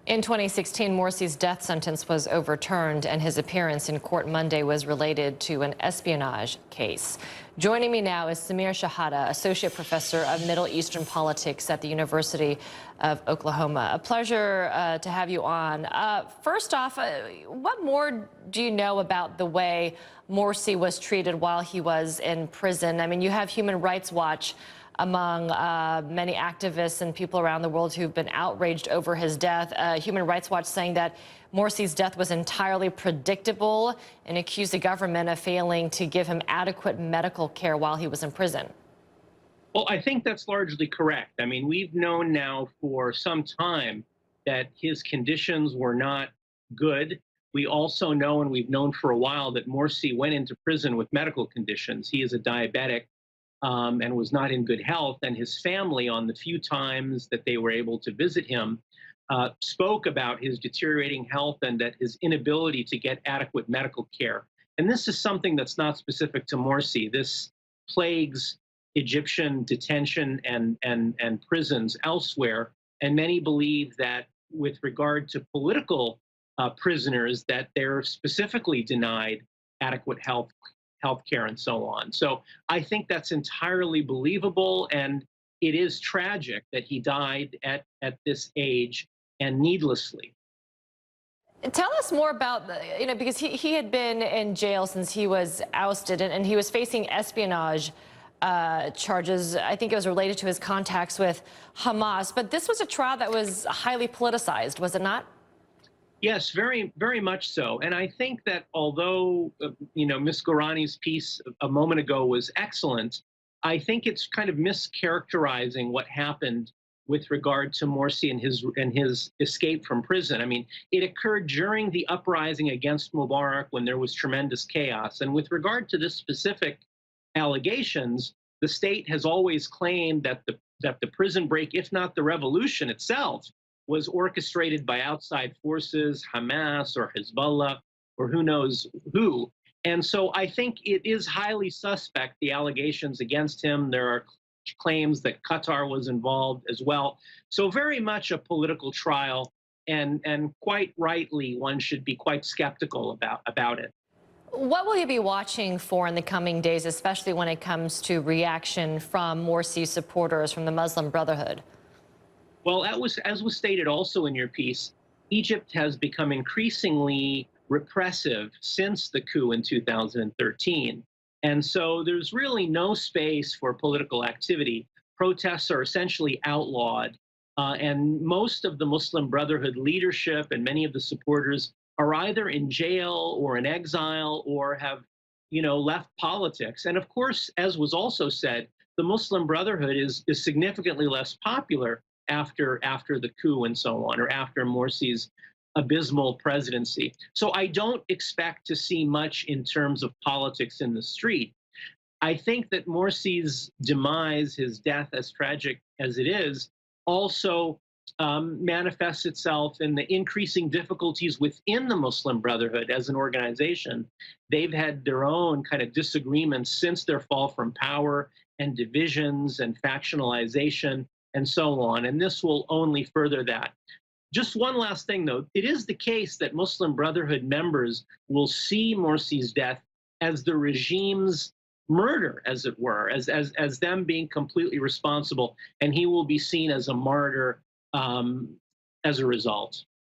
In 2016, Morsy's death sentence was overturned, and his appearance in court Monday was related to an espionage case. Joining me now is Samir Shahada, Associate Professor of Middle Eastern Politics at the University of Oklahoma. A pleasure to have you on. First off, what more do you know about the way Morsy was treated while he was in prison? I mean, you have Human Rights Watch among many activists and people around the world who've been outraged over his death. Human Rights Watch saying that Morsy's death was entirely predictable and accused the government of failing to give him adequate medical care while he was in prison. Well, I think that's largely correct. I mean, we've known now for some time that his conditions were not good. We also know, and we've known for a while, that Morsy went into prison with medical conditions. He is a diabetic. And was not in good health. And his family, on the few times that they were able to visit him, spoke about his deteriorating health and that his inability to get adequate medical care. And this is something that's not specific to Morsy. This plagues Egyptian detention and prisons elsewhere. And many believe that with regard to political prisoners, that they're specifically denied adequate health care and so on. So I think that's entirely believable, and it is tragic that he died at this age and needlessly. Tell us more about because he had been in jail since he was ousted, and he was facing espionage charges. I think it was related to his contacts with Hamas, but this was a trial that was highly politicized, was it not? Yes, very, very much so. And I think that although, Ms. Gorani's piece a moment ago was excellent, I think it's kind of mischaracterizing what happened with regard to Morsy and his escape from prison. I mean, it occurred during the uprising against Mubarak when there was tremendous chaos. And with regard to this specific allegations, the state has always claimed that the prison break, if not the revolution itself, was orchestrated by outside forces, Hamas or Hezbollah, or who knows who. And so I think it is highly suspect, the allegations against him. There are claims that Qatar was involved as well. So very much a political trial, and quite rightly, one should be quite skeptical about it. What will you be watching for in the coming days, especially when it comes to reaction from Morsi supporters from the Muslim Brotherhood? Well, as was stated also in your piece, Egypt has become increasingly repressive since the coup in 2013. And so there's really no space for political activity. Protests are essentially outlawed. And most of the Muslim Brotherhood leadership and many of the supporters are either in jail or in exile or have, left politics. And of course, as was also said, the Muslim Brotherhood is significantly less popular after the coup and so on, or after Morsy's abysmal presidency. So I don't expect to see much in terms of politics in the street. I think that Morsy's demise, his death, as tragic as it is, also manifests itself in the increasing difficulties within the Muslim Brotherhood as an organization. They've had their own kind of disagreements since their fall from power, and divisions and factionalization and so on, and this will only further that. Just one last thing, though. It is the case that Muslim Brotherhood members will see Morsy's death as the regime's murder, as it were, as them being completely responsible, and he will be seen as a martyr as a result.